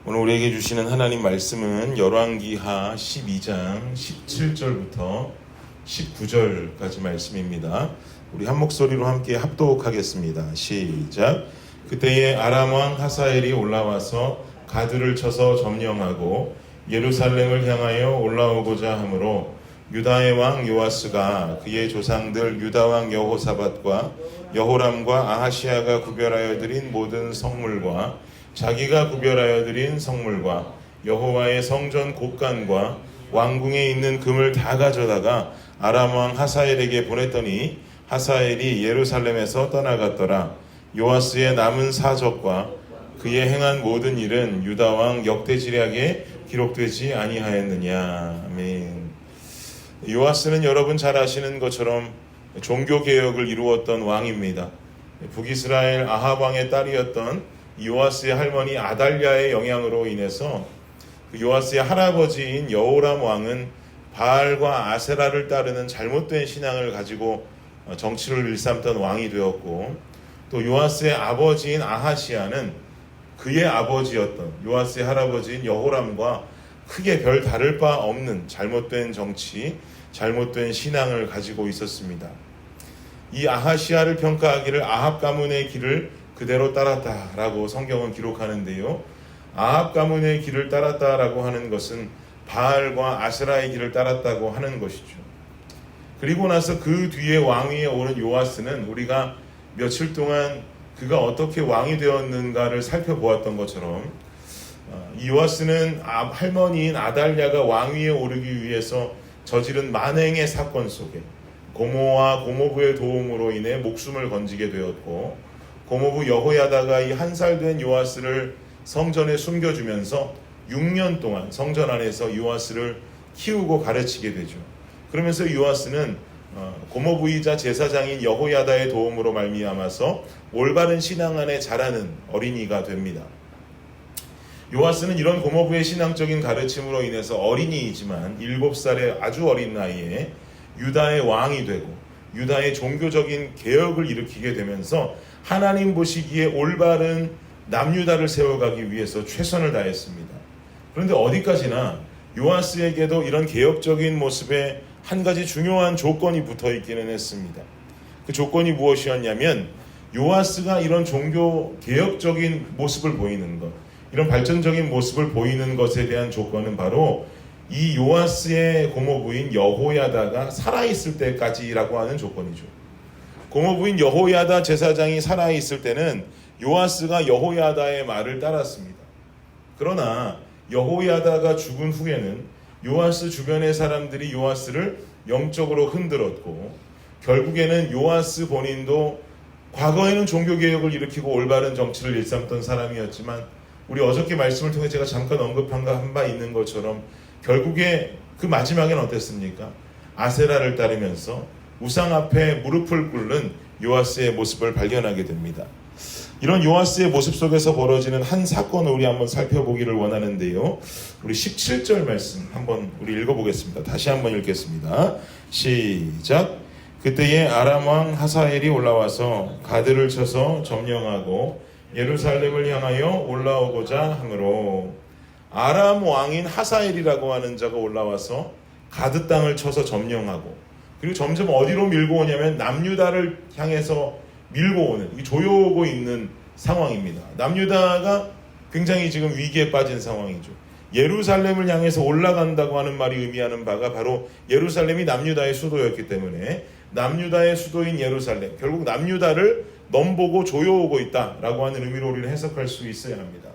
오늘 우리에게 주시는 하나님 말씀은 열왕기하 12장 17절부터 19절까지 말씀입니다. 우리 한 목소리로 함께 합독하겠습니다. 시작. 그때에 아람 왕 하사엘이 올라와서 가드를 쳐서 점령하고 예루살렘을 향하여 올라오고자 하므로 유다의 왕 요아스가 그의 조상들 유다 왕 여호사밧과 여호람과 아하시아가 구별하여 드린 모든 성물과 자기가 구별하여 드린 성물과 여호와의 성전 곳간과 왕궁에 있는 금을 다 가져다가 아람 왕 하사엘에게 보냈더니 하사엘이 예루살렘에서 떠나갔더라. 요아스의 남은 사적과 그의 행한 모든 일은 유다 왕 역대지략에 기록되지 아니하였느냐. 아멘. 요아스는 여러분 잘 아시는 것처럼 종교개혁을 이루었던 왕입니다. 북이스라엘 아합 왕의 딸이었던 요아스의 할머니 아달랴의 영향으로 인해서 요아스의 할아버지인 여호람 왕은 바알과 아세라를 따르는 잘못된 신앙을 가지고 정치를 일삼던 왕이 되었고, 또 요아스의 아버지인 아하시아는 그의 아버지였던 요아스의 할아버지인 여호람과 크게 별 다를 바 없는 잘못된 정치, 잘못된 신앙을 가지고 있었습니다. 이 아하시아를 평가하기를 아합 가문의 길을 그대로 따랐다라고 성경은 기록하는데요. 아합 가문의 길을 따랐다라고 하는 것은 바알과 아세라의 길을 따랐다고 하는 것이죠. 그리고 나서 그 뒤에 왕위에 오른 요아스는 우리가 며칠 동안 그가 어떻게 왕이 되었는가를 살펴보았던 것처럼 이 요아스는 할머니인 아달랴가 왕위에 오르기 위해서 저지른 만행의 사건 속에 고모와 고모부의 도움으로 인해 목숨을 건지게 되었고, 고모부 여호야다가 이 한 살 된 요아스를 성전에 숨겨주면서 6년 동안 성전 안에서 요아스를 키우고 가르치게 되죠. 그러면서 요아스는 고모부이자 제사장인 여호야다의 도움으로 말미암아서 올바른 신앙 안에 자라는 어린이가 됩니다. 요아스는 이런 고모부의 신앙적인 가르침으로 인해서 어린이이지만 7살의 아주 어린 나이에 유다의 왕이 되고 유다의 종교적인 개혁을 일으키게 되면서 하나님 보시기에 올바른 남유다를 세워가기 위해서 최선을 다했습니다. 그런데 어디까지나 요아스에게도 이런 개혁적인 모습에 한 가지 중요한 조건이 붙어 있기는 했습니다. 그 조건이 무엇이었냐면 요아스가 이런 종교 개혁적인 모습을 보이는 것, 이런 발전적인 모습을 보이는 것에 대한 조건은 바로 이 요아스의 고모부인 여호야다가 살아있을 때까지라고 하는 조건이죠. 고모부인 여호야다 제사장이 살아있을 때는 요아스가 여호야다의 말을 따랐습니다. 그러나 여호야다가 죽은 후에는 요아스 주변의 사람들이 요아스를 영적으로 흔들었고, 결국에는 요아스 본인도 과거에는 종교개혁을 일으키고 올바른 정치를 일삼던 사람이었지만 우리 어저께 말씀을 통해 제가 잠깐 언급한 바 있는 것처럼 결국에 그 마지막에는 어땠습니까? 아세라를 따르면서 우상 앞에 무릎을 꿇는 요아스의 모습을 발견하게 됩니다. 이런 요아스의 모습 속에서 벌어지는 한 사건을 우리 한번 살펴보기를 원하는데요. 우리 17절 말씀 한번 우리 읽어보겠습니다. 다시 한번 읽겠습니다. 시작. 그때에 아람 왕 하사엘이 올라와서 가드를 쳐서 점령하고 예루살렘을 향하여 올라오고자 하므로, 아람 왕인 하사엘이라고 하는 자가 올라와서 가드 땅을 쳐서 점령하고, 그리고 점점 어디로 밀고 오냐면 남유다를 향해서 밀고 오는, 조여오고 있는 상황입니다. 남유다가 굉장히 지금 위기에 빠진 상황이죠. 예루살렘을 향해서 올라간다고 하는 말이 의미하는 바가 바로 예루살렘이 남유다의 수도였기 때문에 남유다의 수도인 예루살렘, 결국 남유다를 넘보고 조여오고 있다라고 하는 의미로 우리는 해석할 수 있어야 합니다.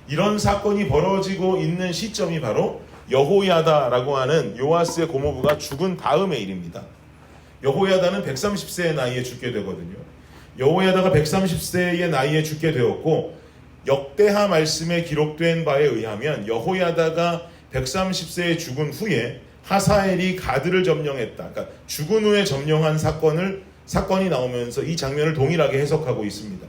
이런 사건이 벌어지고 있는 시점이 바로 여호야다라고 하는 요아스의 고모부가 죽은 다음의 일입니다. 여호야다는 130세의 나이에 죽게 되거든요. 여호야다가 130세의 나이에 죽게 되었고, 역대하 말씀에 기록된 바에 의하면 여호야다가 130세에 죽은 후에 하사엘이 가드를 점령했다. 그러니까 죽은 후에 점령한 사건이 나오면서 이 장면을 동일하게 해석하고 있습니다.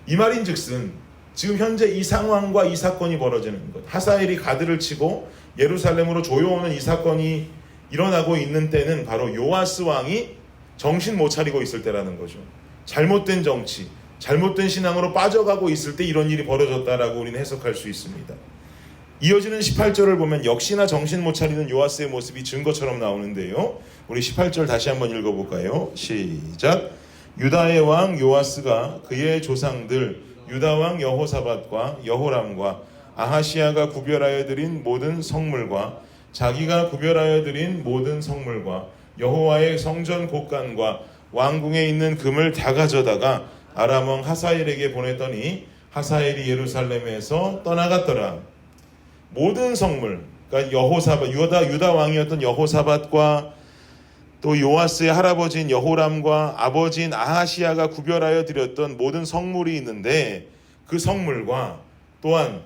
이 말인즉슨 지금 현재 이 상황과 이 사건이 벌어지는 것, 하사엘이 가드를 치고 예루살렘으로 조여오는 이 사건이 일어나고 있는 때는 바로 요아스 왕이 정신 못 차리고 있을 때라는 거죠. 잘못된 정치, 잘못된 신앙으로 빠져가고 있을 때 이런 일이 벌어졌다라고 우리는 해석할 수 있습니다. 이어지는 18절을 보면 역시나 정신 못 차리는 요아스의 모습이 증거처럼 나오는데요. 우리 18절 다시 한번 읽어볼까요? 시작. 유다의 왕 요아스가 그의 조상들 유다 왕 여호사밧과 여호람과 아하시야가 구별하여 드린 모든 성물과 자기가 구별하여 드린 모든 성물과 여호와의 성전 곳간과 왕궁에 있는 금을 다 가져다가 아람 왕 하사엘에게 보냈더니 하사엘이 예루살렘에서 떠나갔더라. 모든 성물, 그러니까 유다 왕이었던 여호사밧과 또 요아스의 할아버지인 여호람과 아버지인 아하시야가 구별하여 드렸던 모든 성물이 있는데 그 성물과 또한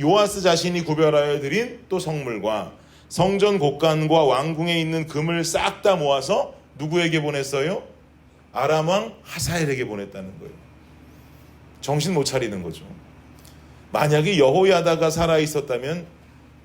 요아스 자신이 구별하여 드린 또 성물과 성전 곳간과 왕궁에 있는 금을 싹 다 모아서 누구에게 보냈어요? 아람 왕 하사엘에게 보냈다는 거예요. 정신 못 차리는 거죠. 만약에 여호야다가 살아 있었다면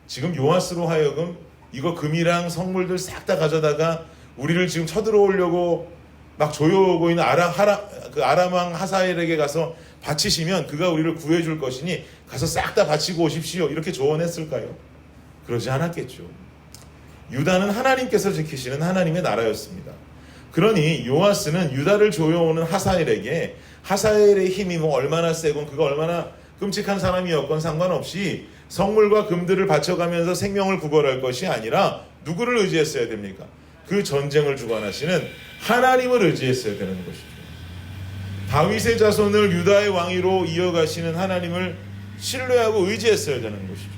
지금 요아스로 하여금 이거 금이랑 성물들 싹 다 가져다가 우리를 지금 쳐들어오려고 막 조여오고 있는 아람 왕 하사엘에게 가서 바치시면 그가 우리를 구해줄 것이니 가서 싹 다 바치고 오십시오. 이렇게 조언했을까요? 그러지 않았겠죠. 유다는 하나님께서 지키시는 하나님의 나라였습니다. 그러니 요아스는 유다를 조여오는 하사엘에게 하사엘의 힘이 얼마나 세건 그가 얼마나 끔찍한 사람이었건 상관없이 성물과 금들을 바쳐가면서 생명을 구걸할 것이 아니라 누구를 의지했어야 됩니까? 그 전쟁을 주관하시는 하나님을 의지했어야 되는 것이죠. 다윗의 자손을 유다의 왕위로 이어가시는 하나님을 신뢰하고 의지했어야 되는 것이죠.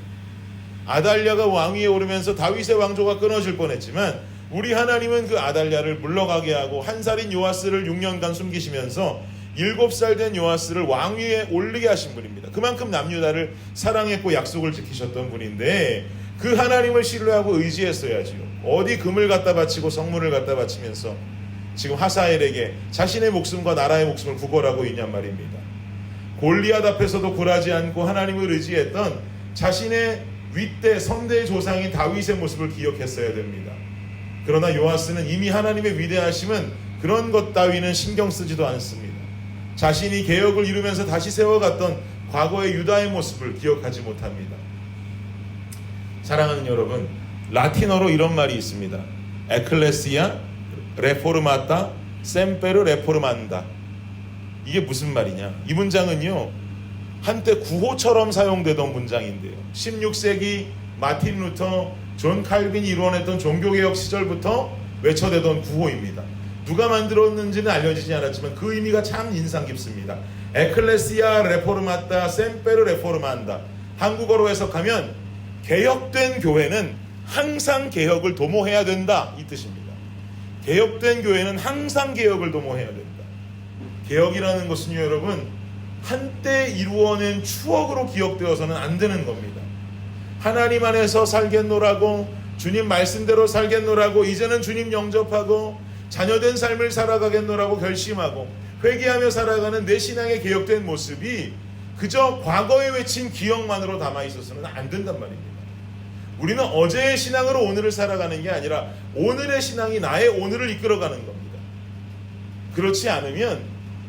아달랴가 왕위에 오르면서 다윗의 왕조가 끊어질 뻔했지만 우리 하나님은 그 아달랴를 물러가게 하고 한 살인 요아스를 6년간 숨기시면서 7살 된 요아스를 왕위에 올리게 하신 분입니다. 그만큼 남유다를 사랑했고 약속을 지키셨던 분인데 그 하나님을 신뢰하고 의지했어야지요. 어디 금을 갖다 바치고 성물을 갖다 바치면서 지금 하사엘에게 자신의 목숨과 나라의 목숨을 구걸하고 있냔 말입니다. 골리앗 앞에서도 굴하지 않고 하나님을 의지했던 자신의 윗대 선대의 조상인 다윗의 모습을 기억했어야 됩니다. 그러나 요아스는 이미 하나님의 위대하심은 그런 것 따위는 신경 쓰지도 않습니다. 자신이 개혁을 이루면서 다시 세워갔던 과거의 유다의 모습을 기억하지 못합니다. 사랑하는 여러분, 라틴어로 이런 말이 있습니다. 에클레시아 레포르마타 셈페르 레포르만다. 이게 무슨 말이냐? 이 문장은요, 한때 구호처럼 사용되던 문장인데요. 16세기 마틴 루터, 존 칼빈이 이루어냈던 종교개혁 시절부터 외쳐대던 구호입니다. 누가 만들었는지는 알려지지 않았지만 그 의미가 참 인상 깊습니다. 에클레시아 레포르마타 셈페르 레포르만다. 한국어로 해석하면 개혁된 교회는 항상 개혁을 도모해야 된다, 이 뜻입니다. 개혁된 교회는 항상 개혁을 도모해야 된다. 개혁이라는 것은요, 여러분, 한때 이루어낸 추억으로 기억되어서는 안 되는 겁니다. 하나님 안에서 살겠노라고, 주님 말씀대로 살겠노라고, 이제는 주님 영접하고 자녀된 삶을 살아가겠노라고 결심하고 회개하며 살아가는 내 신앙의 개혁된 모습이 그저 과거에 외친 기억만으로 남아 있어서는 안 된단 말입니다. 우리는 어제의 신앙으로 오늘을 살아가는 게 아니라 오늘의 신앙이 나의 오늘을 이끌어가는 겁니다. 그렇지 않으면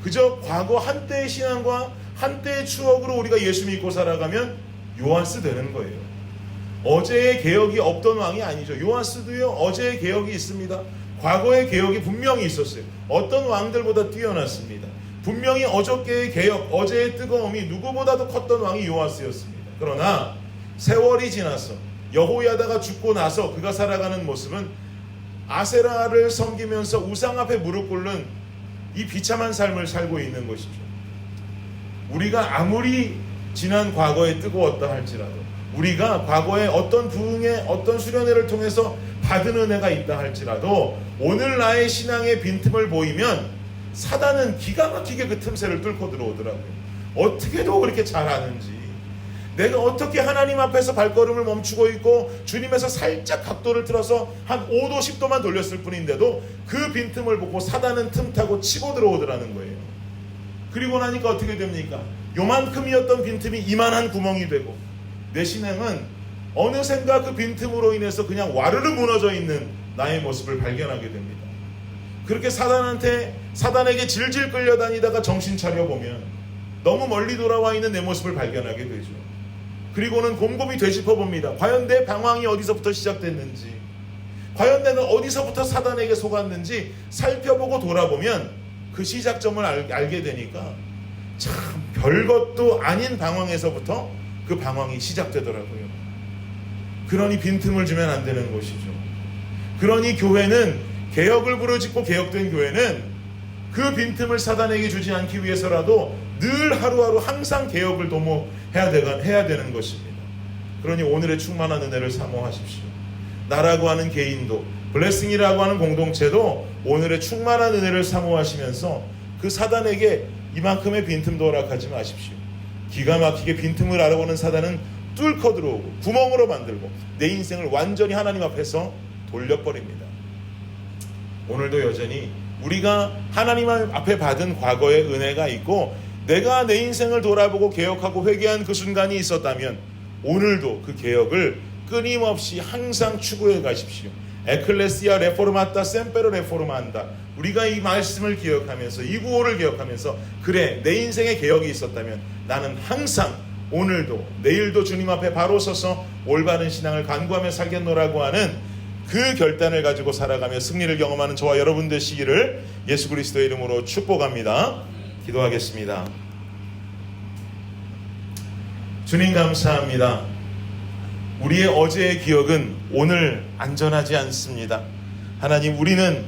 그저 과거 한때의 신앙과 한때의 추억으로 우리가 예수 믿고 살아가면 요아스 되는 거예요. 어제의 개혁이 없던 왕이 아니죠. 요아스도요, 어제의 개혁이 있습니다. 과거의 개혁이 분명히 있었어요. 어떤 왕들보다 뛰어났습니다. 분명히 어저께의 개혁, 어제의 뜨거움이 누구보다도 컸던 왕이 요아스였습니다. 그러나 세월이 지나서 여호야다가 죽고 나서 그가 살아가는 모습은 아세라를 섬기면서 우상 앞에 무릎 꿇는 이 비참한 삶을 살고 있는 것이죠. 우리가 아무리 지난 과거에 뜨거웠다 할지라도, 우리가 과거에 어떤 부흥의 어떤 수련회를 통해서 받은 은혜가 있다 할지라도 오늘 나의 신앙의 빈틈을 보이면 사단은 기가 막히게 그 틈새를 뚫고 들어오더라고요. 어떻게도 그렇게 잘 아는지, 내가 어떻게 하나님 앞에서 발걸음을 멈추고 있고 주님에서 살짝 각도를 틀어서 한 5도 10도만 돌렸을 뿐인데도 그 빈틈을 보고 사단은 틈타고 치고 들어오더라는 거예요. 그리고 나니까 어떻게 됩니까? 요만큼이었던 빈틈이 이만한 구멍이 되고 내 신앙은 어느샌가 그 빈틈으로 인해서 그냥 와르르 무너져 있는 나의 모습을 발견하게 됩니다. 그렇게 사단한테 사단에게 질질 끌려다니다가 정신 차려보면 너무 멀리 돌아와 있는 내 모습을 발견하게 되죠. 그리고는 곰곰이 되짚어봅니다. 과연 내 방황이 어디서부터 시작됐는지, 과연 내가 어디서부터 사단에게 속았는지 살펴보고 돌아보면 그 시작점을 알게 되니까 참 별것도 아닌 방황에서부터 그 방황이 시작되더라고요. 그러니 빈틈을 주면 안 되는 것이죠. 그러니 교회는, 개혁을 부르짖고 개혁된 교회는 그 빈틈을 사단에게 주지 않기 위해서라도 늘 하루하루 항상 개혁을 도모해야 되는 것입니다. 그러니 오늘의 충만한 은혜를 사모하십시오. 나라고 하는 개인도, 블레싱이라고 하는 공동체도 오늘의 충만한 은혜를 사모하시면서 그 사단에게 이만큼의 빈틈도 허락하지 마십시오. 기가 막히게 빈틈을 알아보는 사단은 뚫고 들어오고 구멍으로 만들고 내 인생을 완전히 하나님 앞에서 돌려버립니다. 오늘도 여전히 우리가 하나님 앞에 받은 과거의 은혜가 있고 내가 내 인생을 돌아보고 개혁하고 회개한 그 순간이 있었다면 오늘도 그 개혁을 끊임없이 항상 추구해 가십시오. 에클레시아 레포르마타 셈페로 레포르마한다. 우리가 이 말씀을 기억하면서 이 구호를 기억하면서 그래, 내 인생에 개혁이 있었다면 나는 항상 오늘도 내일도 주님 앞에 바로 서서 올바른 신앙을 간구하며 살겠노라고 하는 그 결단을 가지고 살아가며 승리를 경험하는 저와 여러분 되시기를 예수 그리스도의 이름으로 축복합니다. 기도하겠습니다. 주님 감사합니다. 우리의 어제의 기억은 오늘 안전하지 않습니다. 하나님, 우리는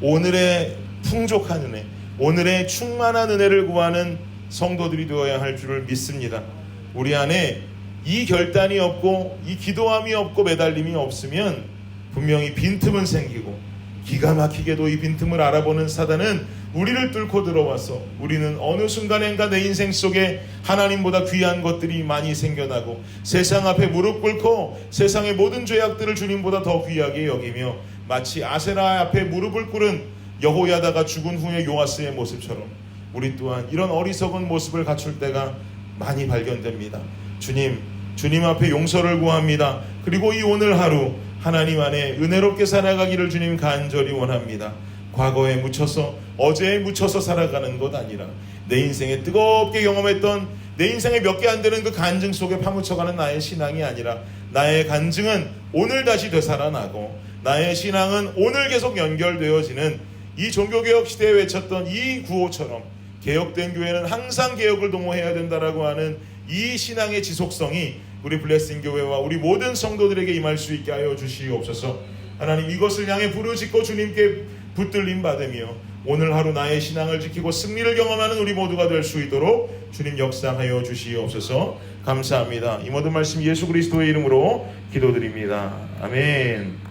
오늘의 풍족한 은혜, 오늘의 충만한 은혜를 구하는 성도들이 되어야 할 줄을 믿습니다. 우리 안에 이 결단이 없고 이 기도함이 없고 매달림이 없으면 분명히 빈틈은 생기고, 기가 막히게도 이 빈틈을 알아보는 사단은 우리를 뚫고 들어와서 우리는 어느 순간인가 내 인생 속에 하나님보다 귀한 것들이 많이 생겨나고 세상 앞에 무릎 꿇고 세상의 모든 죄악들을 주님보다 더 귀하게 여기며 마치 아세라 앞에 무릎을 꿇은 여호야다가 죽은 후에 요아스의 모습처럼 우리 또한 이런 어리석은 모습을 갖출 때가 많이 발견됩니다. 주님 앞에 용서를 구합니다. 그리고 이 오늘 하루 하나님 안에 은혜롭게 살아가기를 주님 간절히 원합니다. 과거에 묻혀서, 어제에 묻혀서 살아가는 것 아니라 내 인생에 뜨겁게 경험했던 내 인생에 몇 개 안 되는 그 간증 속에 파묻혀가는 나의 신앙이 아니라 나의 간증은 오늘 다시 되살아나고 나의 신앙은 오늘 계속 연결되어지는 이 종교개혁 시대에 외쳤던 이 구호처럼 개혁된 교회는 항상 개혁을 도모해야 된다라고 하는 이 신앙의 지속성이 우리 블레싱 교회와 우리 모든 성도들에게 임할 수 있게 하여 주시옵소서. 하나님, 이것을 향해 부르짖고 주님께 붙들림 받으며 오늘 하루 나의 신앙을 지키고 승리를 경험하는 우리 모두가 될 수 있도록 주님 역사하여 주시옵소서. 감사합니다. 이 모든 말씀 예수 그리스도의 이름으로 기도드립니다. 아멘.